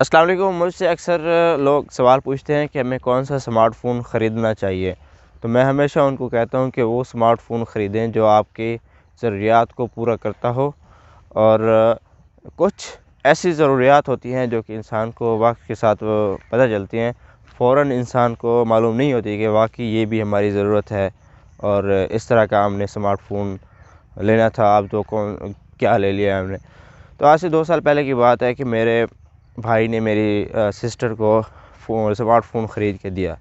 السلام علیکم۔ مجھ سے اکثر لوگ سوال پوچھتے ہیں کہ ہمیں کون سا سمارٹ فون خریدنا چاہیے، تو میں ہمیشہ ان کو کہتا ہوں کہ وہ سمارٹ فون خریدیں جو آپ کی ضروریات کو پورا کرتا ہو، اور کچھ ایسی ضروریات ہوتی ہیں جو کہ انسان کو وقت کے ساتھ پتہ چلتی ہیں، فوراً انسان کو معلوم نہیں ہوتی کہ واقعی یہ بھی ہماری ضرورت ہے، اور اس طرح کا ہم نے سمارٹ فون لینا تھا، اب تو کیا لے لیا ہم نے۔ تو آج سے 2 سال پہلے کی بات ہے کہ میرے بھائی نے میری سسٹر کو سمارٹ فون خرید کے دیا۔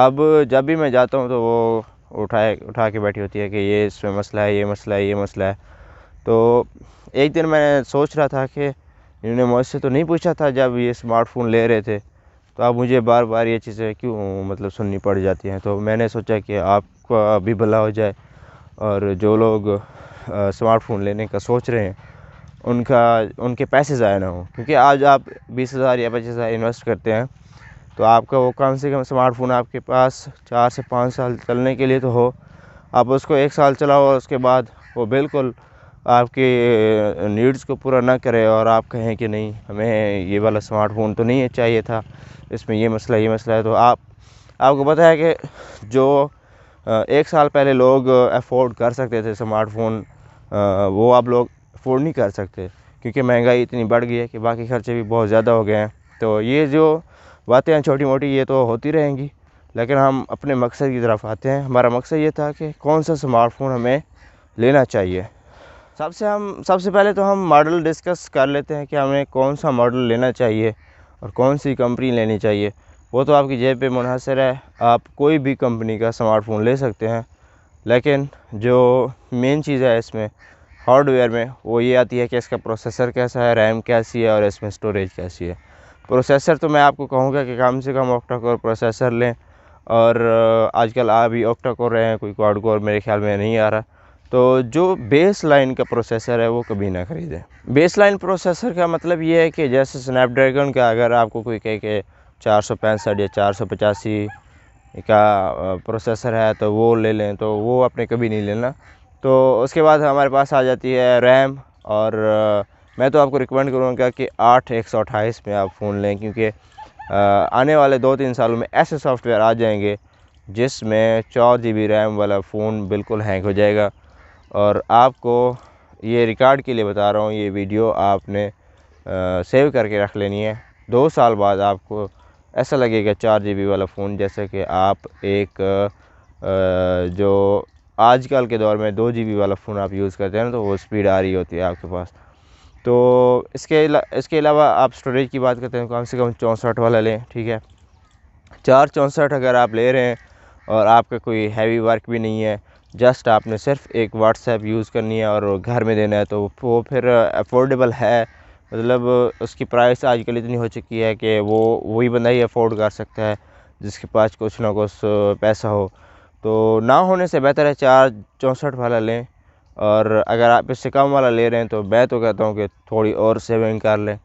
اب جب بھی میں جاتا ہوں تو وہ اٹھا کے بیٹھی ہوتی ہے کہ یہ اس میں مسئلہ ہے، یہ مسئلہ ہے، یہ مسئلہ ہے۔ تو ایک دن میں سوچ رہا تھا کہ انہوں نے مجھ سے تو نہیں پوچھا تھا جب یہ سمارٹ فون لے رہے تھے، تو اب مجھے بار بار یہ چیزیں کیوں سننی پڑ جاتی ہیں۔ تو میں نے سوچا کہ آپ کا بھی بھلا ہو جائے، اور جو لوگ سمارٹ فون لینے کا سوچ رہے ہیں ان کے پیسے ضائع نہ ہوں، کیونکہ آج آپ 20,000 یا 25,000 انویسٹ کرتے ہیں تو آپ کا وہ کم سے کم سمارٹ فون آپ کے پاس 4 سے 5 سال چلنے کے لیے تو ہو۔ آپ اس کو 1 سال چلاؤ اور اس کے بعد وہ بالکل آپ کی نیڈز کو پورا نہ کرے، اور آپ کہیں کہ نہیں ہمیں یہ والا سمارٹ فون تو نہیں چاہیے تھا، اس میں یہ مسئلہ ہے، تو آپ کو پتہ ہے کہ جو 1 سال پہلے لوگ افورڈ کر سکتے تھے سمارٹ فون، وہ اب لوگ افورڈ نہیں کر سکتے، کیونکہ مہنگائی اتنی بڑھ گئی ہے کہ باقی خرچے بھی بہت زیادہ ہو گئے ہیں۔ تو یہ جو باتیں ہیں چھوٹی موٹی، یہ تو ہوتی رہیں گی، لیکن ہم اپنے مقصد کی طرف آتے ہیں۔ ہمارا مقصد یہ تھا کہ کون سا سمارٹ فون ہمیں لینا چاہیے۔ سب سے پہلے تو ہم ماڈل ڈسکس کر لیتے ہیں کہ ہمیں کون سا ماڈل لینا چاہیے اور کون سی کمپنی لینی چاہیے۔ وہ تو آپ کی جیب پہ منحصر ہے، آپ کوئی بھی کمپنی کا سمارٹ فون لے سکتے ہیں، لیکن جو مین چیز ہے اس میں ہارڈ ویئر میں، وہ یہ آتی ہے کہ اس کا پروسیسر کیسا ہے، ریم کیسی ہے، اور اس میں اسٹوریج کیسی ہے۔ پروسیسر تو میں آپ کو کہوں گا کہ کم سے کم آکٹا کور پروسیسر لیں، اور آج کل آ بھی آکٹا کور رہے ہیں، کوئی کواد کور میرے خیال میں نہیں آ رہا۔ تو جو بیس لائن کا پروسیسر ہے وہ کبھی نہ خریدیں۔ بیس لائن پروسیسر کا مطلب یہ ہے کہ جیسے سنیپ ڈریگن کا اگر آپ کو کوئی کہے کہ 465 یا 485 کا پروسیسر ہے تو وہ لے لیں، تو وہ آپ نے کبھی نہیں لینا۔ تو اس کے بعد ہمارے پاس آ جاتی ہے ریم، اور میں تو آپ کو ریکمینڈ کروں گا کہ 8/128 میں آپ فون لیں، کیونکہ آنے والے 2-3 سالوں میں ایسے سافٹ ویئر آ جائیں گے جس میں 4 GB ریم والا فون بالکل ہینگ ہو جائے گا۔ اور آپ کو یہ ریکارڈ کے لیے بتا رہا ہوں، یہ ویڈیو آپ نے سیو کر کے رکھ لینی ہے۔ 2 سال بعد آپ کو ایسا لگے گا 4 GB والا فون جیسے کہ آپ ایک جو آج کل کے دور میں 2 GB والا فون آپ یوز کرتے ہیں نا، تو وہ سپیڈ آ رہی ہوتی ہے آپ کے پاس۔ تو اس کے علاوہ آپ اسٹوریج کی بات کرتے ہیں، کم سے کم 64 والا لیں، ٹھیک ہے۔ 464 اگر آپ لے رہے ہیں اور آپ کا کوئی ہیوی ورک بھی نہیں ہے، جسٹ آپ نے صرف ایک واٹس ایپ یوز کرنی ہے اور گھر میں دینا ہے، تو وہ پھر افورڈیبل ہے۔ مطلب اس کی پرائس آج کل اتنی ہو چکی ہے کہ وہی بندہ ہی افورڈ کر سکتا ہے جس کے پاس کچھ نہ کچھ پیسہ ہو۔ تو نہ ہونے سے بہتر ہے 464 والا لیں، اور اگر آپ اس سے کم والا لے رہے ہیں تو میں تو کہتا ہوں کہ تھوڑی اور سیونگ کر لیں،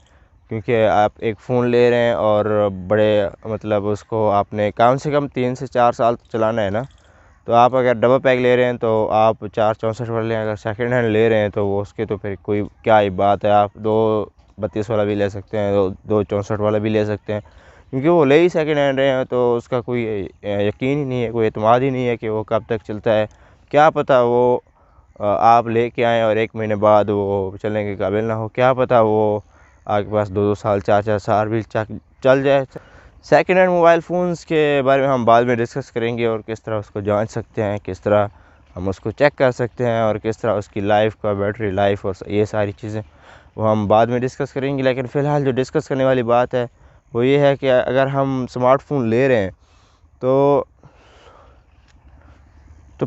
کیونکہ آپ ایک فون لے رہے ہیں اور بڑے مطلب اس کو آپ نے کم سے کم 3 سے 4 سال چلانا ہے نا۔ تو آپ اگر ڈبل پیک لے رہے ہیں تو آپ 464 والا لیں، اگر سیکنڈ ہینڈ لے رہے ہیں تو وہ اس کے تو پھر کوئی کیا ہی بات ہے، آپ 232 والا بھی لے سکتے ہیں، 264 والا بھی لے سکتے ہیں، کیونکہ وہ لے ہی سیکنڈ ہینڈ رہے ہیں تو اس کا کوئی یقین ہی نہیں ہے، کوئی اعتماد ہی نہیں ہے کہ وہ کب تک چلتا ہے۔ کیا پتہ وہ آپ لے کے آئیں اور 1 مہینے بعد وہ چلنے کے قابل نہ ہو، کیا پتہ وہ آپ کے پاس 2 سال 4 سال بھی چل جائے۔ سیکنڈ ہینڈ موبائل فونز کے بارے میں ہم بعد میں ڈسکس کریں گے، اور کس طرح اس کو جانچ سکتے ہیں، کس طرح ہم اس کو چیک کر سکتے ہیں، اور کس طرح اس کی لائف کا بیٹری لائف اور یہ ساری چیزیں وہ ہم بعد میں ڈسکس کریں گے۔ لیکن فی الحال جو ڈسکس کرنے والی بات ہے وہ یہ ہے کہ اگر ہم سمارٹ فون لے رہے ہیں تو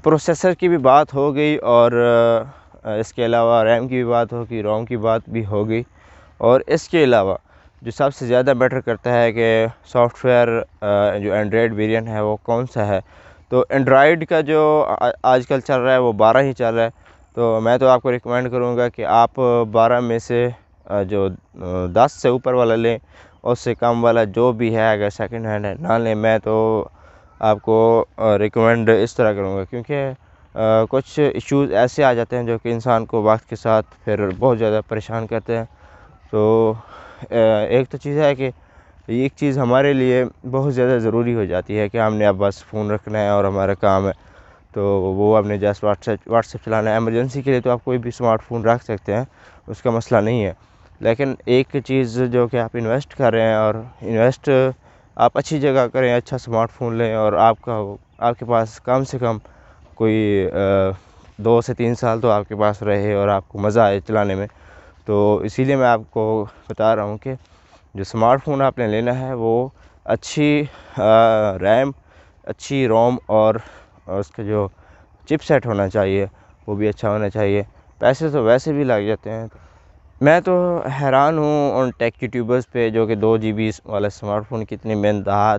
پروسیسر کی بھی بات ہو گئی، اور اس کے علاوہ ریم کی بھی بات ہوگی، روم کی بات بھی ہوگی، اور اس کے علاوہ جو سب سے زیادہ میٹر کرتا ہے کہ سافٹ ویئر جو اینڈرائڈ ویریئنٹ ہے وہ کون سا ہے۔ تو اینڈرائڈ کا جو آج کل چل رہا ہے وہ 12 ہی چل رہا ہے، تو میں تو آپ کو ریکمینڈ کروں گا کہ آپ 12 میں سے جو 10 سے اوپر والا لیں، اس سے کم والا جو بھی ہے اگر سیکنڈ ہینڈ ہے نہ لیں۔ میں تو آپ کو ریکمینڈ اس طرح کروں گا، کیونکہ کچھ ایشوز ایسے آ جاتے ہیں جو کہ انسان کو وقت کے ساتھ پھر بہت زیادہ پریشان کرتے ہیں۔ تو ایک تو چیز ہے کہ ایک چیز ہمارے لیے بہت زیادہ ضروری ہو جاتی ہے کہ ہم نے اب بس فون رکھنا ہے اور ہمارا کام ہے تو وہ ہم نے جسٹ واٹس ایپ چلانا ہے. ایمرجنسی کے لیے تو آپ کوئی بھی اسمارٹ فون رکھ سکتے ہیں, اس کا مسئلہ نہیں ہے. لیکن ایک چیز جو کہ آپ انویسٹ کر رہے ہیں, اور انویسٹ آپ اچھی جگہ کریں, اچھا اسمارٹ فون لیں اور آپ کے پاس کم سے کم کوئی 2 سے 3 سال تو آپ کے پاس رہے اور آپ کو مزہ آئے چلانے میں. تو اسی لیے میں آپ کو بتا رہا ہوں کہ جو اسمارٹ فون آپ نے لینا ہے وہ اچھی ریم, اچھی روم اور اس کا جو چپ سیٹ ہونا چاہیے وہ بھی اچھا ہونا چاہیے. پیسے تو ویسے بھی لگ جاتے ہیں. میں تو حیران ہوں ان ٹیک یوٹیوبرز پہ جو کہ 2 GB والا اسمارٹ فون کتنی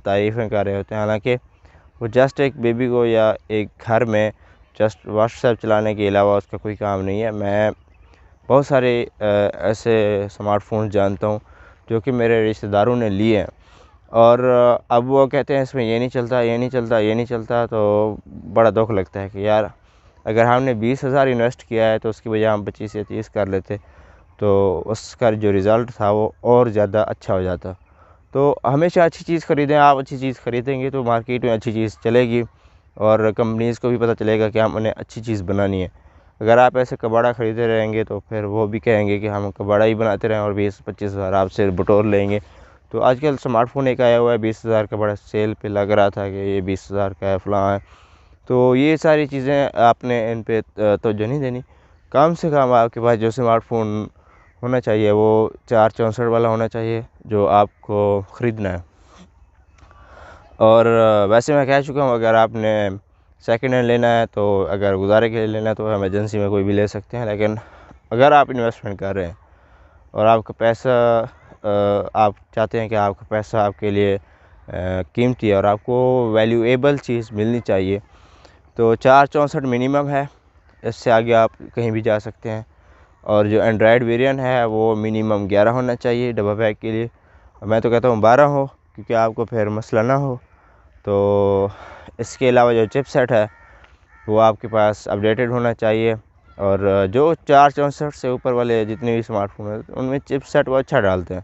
تعریفیں کر رہے ہوتے ہیں, حالانکہ وہ جسٹ ایک بیبی کو یا ایک گھر میں جسٹ واٹس ایپ چلانے کے علاوہ اس کا کوئی کام نہیں ہے. میں بہت سارے ایسے اسمارٹ فون جانتا ہوں جو کہ میرے رشتہ داروں نے لیے ہیں, اور اب وہ کہتے ہیں اس میں یہ نہیں چلتا, یہ نہیں چلتا, یہ نہیں چلتا. تو بڑا دکھ لگتا ہے کہ یار اگر ہم نے 20,000 انویسٹ کیا ہے تو اس کی بجائے ہم 25 یا 30 کر لیتے تو اس کا جو رزلٹ تھا وہ اور زیادہ اچھا ہو جاتا. تو ہمیشہ اچھی چیز خریدیں. آپ اچھی چیز خریدیں گے تو مارکیٹ میں اچھی چیز چلے گی اور کمپنیز کو بھی پتہ چلے گا کہ ہم انہیں اچھی چیز بنانی ہے. اگر آپ ایسے کباڑا خریدتے رہیں گے تو پھر وہ بھی کہیں گے کہ ہم کباڑا ہی بناتے رہیں اور 20-25 ہزار آپ سے بٹور لیں گے. تو آج کل اسمارٹ فون ایک آیا ہوا ہے 20,000 کا, بڑا سیل پہ لگ رہا تھا کہ یہ 20,000 کا ہے, فلاں ہے. تو یہ ساری چیزیں آپ نے ان پہ توجہ نہیں دینی. کم سے کم آپ کے پاس جو اسمارٹ فون ہونا چاہیے وہ 464 والا ہونا چاہیے جو آپ کو خریدنا ہے. اور ویسے میں کہہ چکا ہوں اگر آپ نے سیکنڈ ہینڈ لینا ہے تو اگر گزارے کے لیے لینا ہے تو ایمرجنسی میں کوئی بھی لے سکتے ہیں. لیکن اگر آپ انویسٹمنٹ کر رہے ہیں اور آپ کا پیسہ آپ چاہتے ہیں کہ آپ کا پیسہ آپ کے لیے قیمتی ہے اور آپ کو ویلیویبل چیز ملنی چاہیے تو 464 منیمم ہے. اس سے آگے آپ کہیں بھی جا سکتے ہیں. اور جو اینڈرائڈ ویرین ہے وہ منیمم 11 ہونا چاہیے ڈبل پیک کے لیے. میں تو کہتا ہوں 12 ہو کیونکہ آپ کو پھر مسئلہ نہ ہو. تو اس کے علاوہ جو چپ سیٹ ہے وہ آپ کے پاس اپڈیٹڈ ہونا چاہیے. اور جو 464 سے اوپر والے جتنے بھی اسمارٹ فون ہیں ان میں چپ سیٹ وہ اچھا ڈالتے ہیں,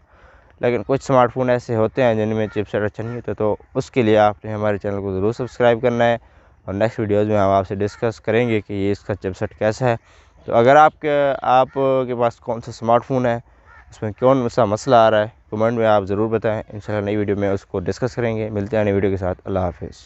لیکن کچھ اسمارٹ فون ایسے ہوتے ہیں جن میں چپ سیٹ اچھا نہیں ہوتا. تو اس کے لیے آپ نے ہمارے چینل کو ضرور سبسکرائب کرنا ہے, اور نیکسٹ ویڈیوز میں ہم آپ سے ڈسکس کریں گے کہ یہ اس کا چپ سیٹ کیسا ہے. تو اگر آپ کے پاس کون سا اسمارٹ فون ہے, اس میں کون سا مسئلہ آ رہا ہے, کمنٹ میں آپ ضرور بتائیں. انشاءاللہ نئی ویڈیو میں اس کو ڈسکس کریں گے. ملتے ہیں نئی ویڈیو کے ساتھ. اللہ حافظ.